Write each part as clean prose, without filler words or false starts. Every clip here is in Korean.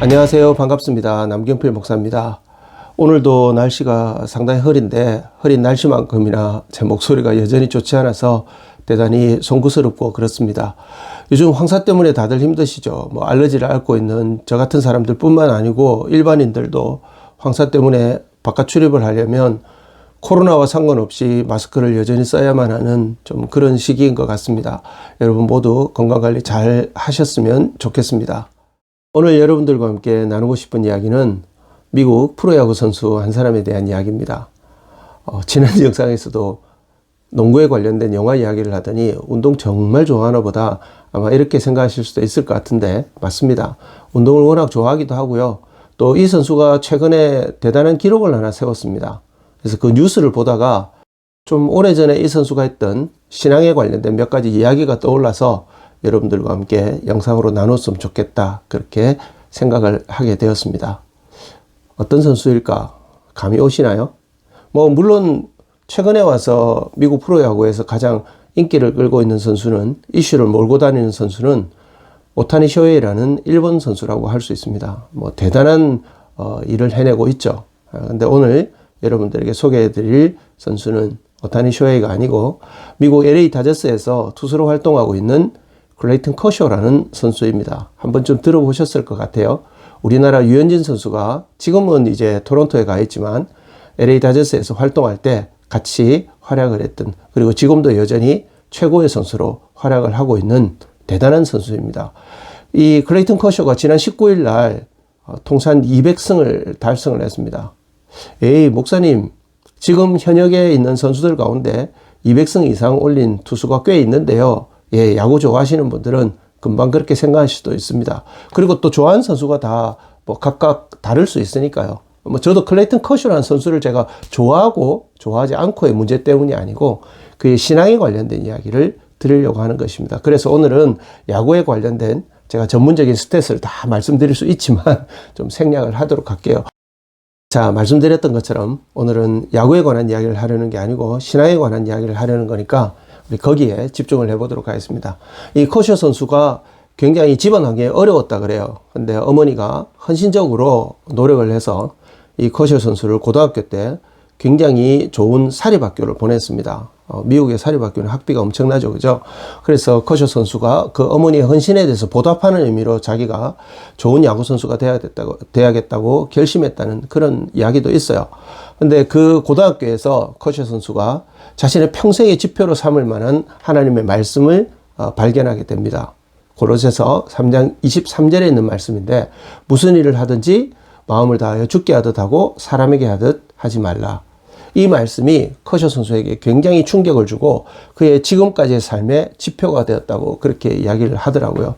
안녕하세요. 반갑습니다. 남경필 목사입니다. 오늘도 날씨가 상당히 흐린데 흐린 날씨만큼이나 제 목소리가 여전히 좋지 않아서 대단히 송구스럽고 그렇습니다. 요즘 황사 때문에 다들 힘드시죠. 알러지를 앓고 있는 저 같은 사람들 뿐만 아니고 일반인들도 황사 때문에 바깥 출입을 하려면 코로나와 상관없이 마스크를 여전히 써야만 하는 좀 그런 시기인 것 같습니다. 여러분 모두 건강관리 잘 하셨으면 좋겠습니다. 오늘 여러분들과 함께 나누고 싶은 이야기는 미국 프로야구 선수 한 사람에 대한 이야기입니다. 지난 영상에서도 농구에 관련된 영화 이야기를 하더니 운동 정말 좋아하나 보다 아마 이렇게 생각하실 수도 있을 것 같은데 맞습니다. 운동을 워낙 좋아하기도 하고요. 또 이 선수가 최근에 대단한 기록을 하나 세웠습니다. 그래서 그 뉴스를 보다가 좀 오래전에 이 선수가 했던 신앙에 관련된 몇 가지 이야기가 떠올라서 여러분들과 함께 영상으로 나눴으면 좋겠다 그렇게 생각을 하게 되었습니다. 어떤 선수일까? 감이 오시나요? 물론 최근에 와서 미국 프로야구에서 가장 인기를 끌고 있는 선수는 이슈를 몰고 다니는 선수는 오타니 쇼헤이라는 일본 선수라고 할 수 있습니다. 대단한 일을 해내고 있죠. 근데 오늘 여러분들에게 소개해드릴 선수는 오타니 쇼헤이가 아니고 미국 LA 다저스에서 투수로 활동하고 있는 클레이튼 커쇼라는 선수입니다. 한 번쯤 들어보셨을 것 같아요. 우리나라 유현진 선수가 지금은 이제 토론토에 가 있지만 LA 다저스에서 활동할 때 같이 활약을 했던, 그리고 지금도 여전히 최고의 선수로 활약을 하고 있는 대단한 선수입니다. 이 클레이튼 커쇼가 지난 19일 날 통산 200승을 달성을 했습니다. 에이, 목사님, 지금 현역에 있는 선수들 가운데 200승 이상 올린 투수가 꽤 있는데요. 예, 야구 좋아하시는 분들은 금방 그렇게 생각하실 수도 있습니다. 그리고 또 좋아하는 선수가 다 각각 다를 수 있으니까요. 저도 클레이튼 커쇼라는 선수를 제가 좋아하고 좋아하지 않고의 문제 때문이 아니고 그의 신앙에 관련된 이야기를 드리려고 하는 것입니다. 그래서 오늘은 야구에 관련된 제가 전문적인 스탯을 다 말씀드릴 수 있지만 좀 생략을 하도록 할게요. 자, 말씀드렸던 것처럼 오늘은 야구에 관한 이야기를 하려는 게 아니고 신앙에 관한 이야기를 하려는 거니까 우리 거기에 집중을 해보도록 하겠습니다. 이 커쇼 선수가 굉장히 집안 환경이 어려웠다 그래요. 근데 어머니가 헌신적으로 노력을 해서 이 커쇼 선수를 고등학교 때 굉장히 좋은 사립학교를 보냈습니다. 미국의 사립학교는 학비가 엄청나죠, 그죠? 그래서 커쇼 선수가 그 어머니의 헌신에 대해서 보답하는 의미로 자기가 좋은 야구 선수가 돼야겠다고 결심했다는 그런 이야기도 있어요. 근데 그 고등학교에서 커쇼 선수가 자신의 평생의 지표로 삼을 만한 하나님의 말씀을 발견하게 됩니다. 고로새서 3장 23절에 있는 말씀인데, 무슨 일을 하든지 마음을 다하여 주께 하듯 하고 사람에게 하듯 하지 말라. 이 말씀이 커쇼 선수에게 굉장히 충격을 주고 그의 지금까지의 삶의 지표가 되었다고 그렇게 이야기를 하더라고요.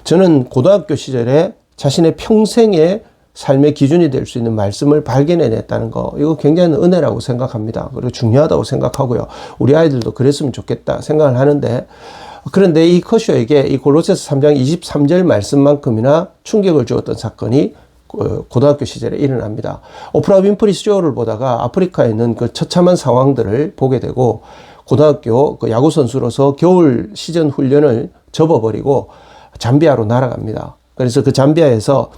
저는 고등학교 시절에 자신의 평생의 삶의 기준이 될 수 있는 말씀을 발견해냈다는 거, 이거 굉장히 은혜라고 생각합니다. 그리고 중요하다고 생각하고요. 우리 아이들도 그랬으면 좋겠다 생각을 하는데, 그런데 이 커쇼에게 이 골로새서 3장 23절 말씀만큼이나 충격을 주었던 사건이 고등학교 시절에 일어납니다. 오프라 윈프리 쇼를 보다가 아프리카에 있는 그 처참한 상황들을 보게 되고 고등학교 그 야구 선수로서 겨울 시즌 훈련을 접어버리고 잠비아로 날아갑니다. 그래서 그 잠비아에서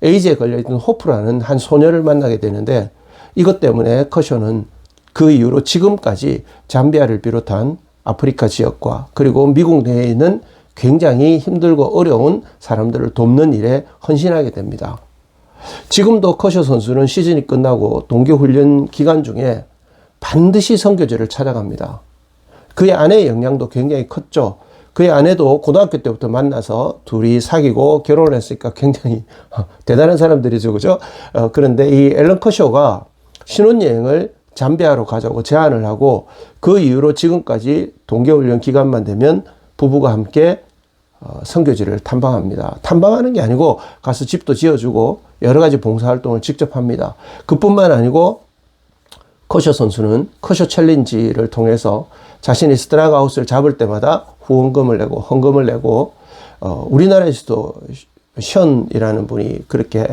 에이즈에 걸려있던 호프라는 한 소녀를 만나게 되는데, 이것 때문에 커쇼는 그 이후로 지금까지 잠비아를 비롯한 아프리카 지역과 그리고 미국 내에 있는 굉장히 힘들고 어려운 사람들을 돕는 일에 헌신하게 됩니다. 지금도 커쇼 선수는 시즌이 끝나고 동계훈련 기간 중에 반드시 선교지를 찾아갑니다. 그의 아내의 영향도 굉장히 컸죠. 그의 아내도 고등학교 때부터 만나서 둘이 사귀고 결혼을 했으니까 굉장히 대단한 사람들이죠, 그죠? 그런데 이 앨런 커쇼가 신혼여행을 잠비아로 가자고 제안을 하고 그 이후로 지금까지 동계훈련 기간만 되면 부부가 함께 선교지를 탐방합니다. 탐방하는 게 아니고 가서 집도 지어주고 여러 가지 봉사활동을 직접 합니다. 그뿐만 아니고 커쇼 선수는 커쇼 챌린지를 통해서 자신이 스트라이크 아웃을 잡을 때마다 후원금을 내고 헌금을 내고 우리나라에서도 션이라는 분이 그렇게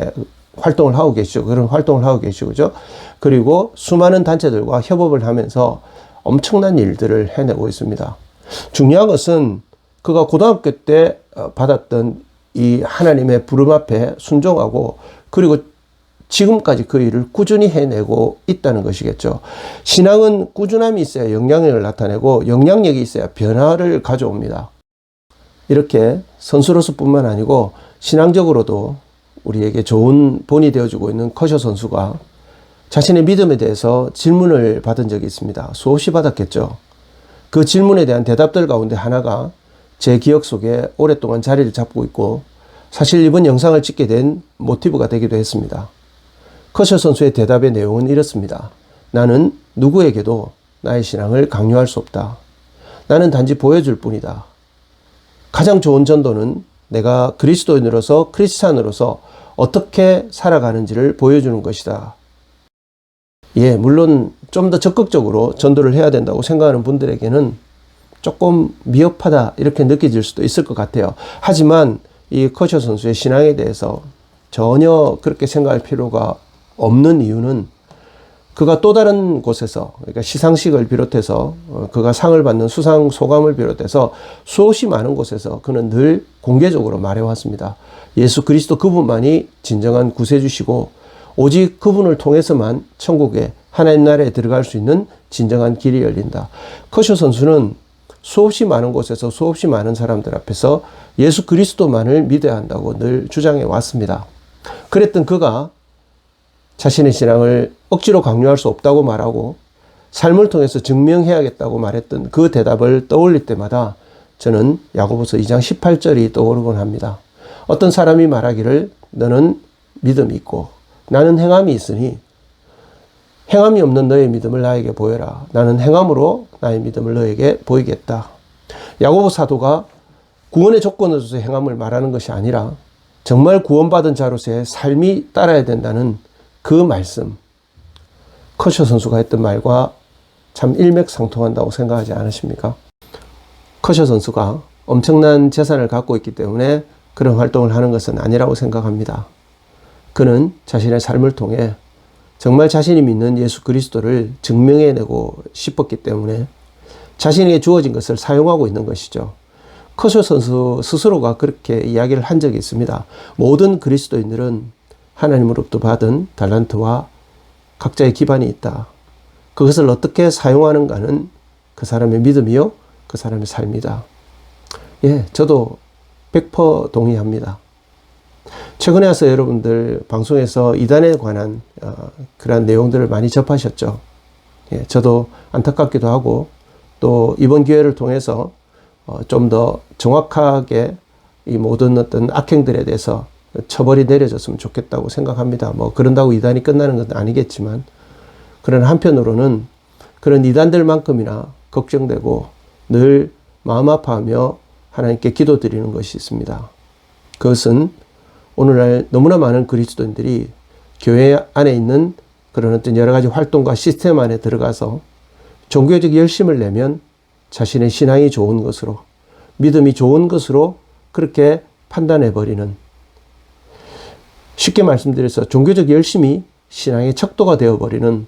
활동을 하고 계시죠. 그런 활동을 하고 계시죠. 그죠? 그리고 수많은 단체들과 협업을 하면서 엄청난 일들을 해내고 있습니다. 중요한 것은 그가 고등학교 때 받았던 이 하나님의 부름 앞에 순종하고 그리고 지금까지 그 일을 꾸준히 해내고 있다는 것이겠죠. 신앙은 꾸준함이 있어야 영향력을 나타내고 영향력이 있어야 변화를 가져옵니다. 이렇게 선수로서 뿐만 아니고 신앙적으로도 우리에게 좋은 본이 되어주고 있는 커쇼 선수가 자신의 믿음에 대해서 질문을 받은 적이 있습니다. 수없이 받았겠죠. 그 질문에 대한 대답들 가운데 하나가 제 기억 속에 오랫동안 자리를 잡고 있고 사실 이번 영상을 찍게 된 모티브가 되기도 했습니다. 커쇼 선수의 대답의 내용은 이렇습니다. 나는 누구에게도 나의 신앙을 강요할 수 없다. 나는 단지 보여줄 뿐이다. 가장 좋은 전도는 내가 그리스도인으로서 크리스찬으로서 어떻게 살아가는지를 보여주는 것이다. 예, 물론 좀 더 적극적으로 전도를 해야 된다고 생각하는 분들에게는 조금 미흡하다 이렇게 느껴질 수도 있을 것 같아요. 하지만 이 커쇼 선수의 신앙에 대해서 전혀 그렇게 생각할 필요가 없는 이유는 그가 또 다른 곳에서 그러니까 시상식을 비롯해서 그가 상을 받는 수상 소감을 비롯해서 수없이 많은 곳에서 그는 늘 공개적으로 말해왔습니다. 예수 그리스도 그분만이 진정한 구세주시고 오직 그분을 통해서만 천국에 하나님 나라에 들어갈 수 있는 진정한 길이 열린다. 커쇼 선수는 수없이 많은 곳에서 수없이 많은 사람들 앞에서 예수 그리스도만을 믿어야 한다고 늘 주장해 왔습니다. 그랬던 그가 자신의 신앙을 억지로 강요할 수 없다고 말하고 삶을 통해서 증명해야겠다고 말했던 그 대답을 떠올릴 때마다 저는 야고보서 2장 18절이 떠오르곤 합니다. 어떤 사람이 말하기를 너는 믿음이 있고 나는 행함이 있으니 행함이 없는 너의 믿음을 나에게 보여라. 나는 행함으로 나의 믿음을 너에게 보이겠다. 야고보 사도가 구원의 조건으로서 행함을 말하는 것이 아니라 정말 구원받은 자로서의 삶이 따라야 된다는 그 말씀, 커쇼 선수가 했던 말과 참 일맥상통한다고 생각하지 않으십니까? 커쇼 선수가 엄청난 재산을 갖고 있기 때문에 그런 활동을 하는 것은 아니라고 생각합니다. 그는 자신의 삶을 통해 정말 자신이 믿는 예수 그리스도를 증명해내고 싶었기 때문에 자신에게 주어진 것을 사용하고 있는 것이죠. 커쇼 선수 스스로가 그렇게 이야기를 한 적이 있습니다. 모든 그리스도인들은 하나님으로부터 받은 달란트와 각자의 기반이 있다. 그것을 어떻게 사용하는가는 그 사람의 믿음이요, 그 사람의 삶이다. 예, 저도 100% 동의합니다. 최근에 와서 여러분들 방송에서 이단에 관한 그러한 내용들을 많이 접하셨죠. 예, 저도 안타깝기도 하고 또 이번 기회를 통해서 좀 더 정확하게 이 모든 어떤 악행들에 대해서 처벌이 내려졌으면 좋겠다고 생각합니다. 뭐 그런다고 이단이 끝나는 건 아니겠지만 그런 한편으로는 그런 이단들만큼이나 걱정되고 늘 마음 아파하며 하나님께 기도드리는 것이 있습니다. 그것은 오늘날 너무나 많은 그리스도인들이 교회 안에 있는 그런 어떤 여러 가지 활동과 시스템 안에 들어가서 종교적 열심을 내면 자신의 신앙이 좋은 것으로, 믿음이 좋은 것으로 그렇게 판단해버리는, 쉽게 말씀드려서 종교적 열심이 신앙의 척도가 되어버리는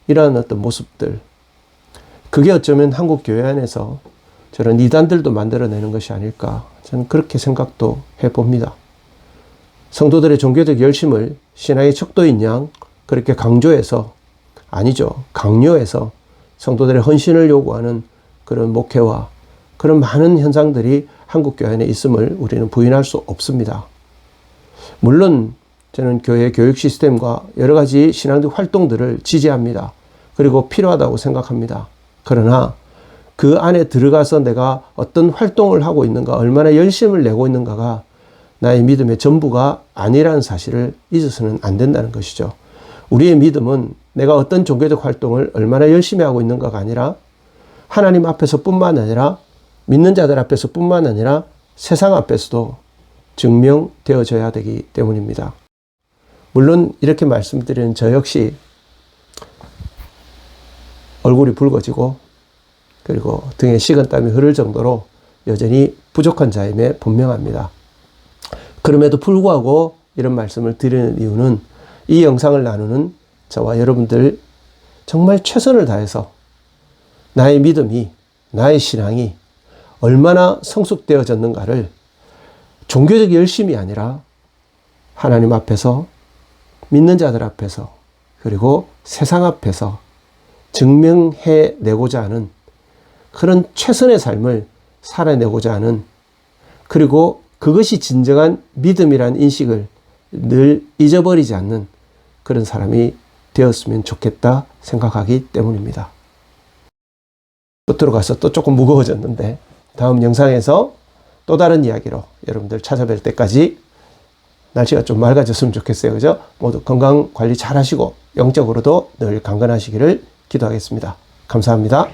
이러한 어떤 모습들, 그게 어쩌면 한국 교회 안에서 저런 이단들도 만들어내는 것이 아닐까, 저는 그렇게 생각도 해봅니다. 성도들의 종교적 열심을 신앙의 척도인 양 그렇게 강조해서, 아니죠, 강요해서 성도들의 헌신을 요구하는 그런 목회와 그런 많은 현상들이 한국 교회 안에 있음을 우리는 부인할 수 없습니다. 물론 저는 교회 교육 시스템과 여러 가지 신앙적 활동들을 지지합니다. 그리고 필요하다고 생각합니다. 그러나 그 안에 들어가서 내가 어떤 활동을 하고 있는가, 얼마나 열심을 내고 있는가가 나의 믿음의 전부가 아니라는 사실을 잊어서는 안 된다는 것이죠. 우리의 믿음은 내가 어떤 종교적 활동을 얼마나 열심히 하고 있는가가 아니라 하나님 앞에서 뿐만 아니라 믿는 자들 앞에서 뿐만 아니라 세상 앞에서도 증명되어져야 되기 때문입니다. 물론 이렇게 말씀드리는 저 역시 얼굴이 붉어지고 그리고 등에 식은땀이 흐를 정도로 여전히 부족한 자임에 분명합니다. 그럼에도 불구하고 이런 말씀을 드리는 이유는 이 영상을 나누는 저와 여러분들 정말 최선을 다해서 나의 믿음이, 나의 신앙이 얼마나 성숙되어졌는가를 종교적 열심이 아니라 하나님 앞에서, 믿는 자들 앞에서, 그리고 세상 앞에서 증명해 내고자 하는 그런 최선의 삶을 살아내고자 하는, 그리고 그것이 진정한 믿음이라는 인식을 늘 잊어버리지 않는 그런 사람이 되었으면 좋겠다 생각하기 때문입니다. 끝으로 가서 또 조금 무거워졌는데, 다음 영상에서 또 다른 이야기로 여러분들 찾아뵐 때까지 날씨가 좀 맑아졌으면 좋겠어요. 그죠? 모두 건강 관리 잘 하시고 영적으로도 늘 강건하시기를 기도하겠습니다. 감사합니다.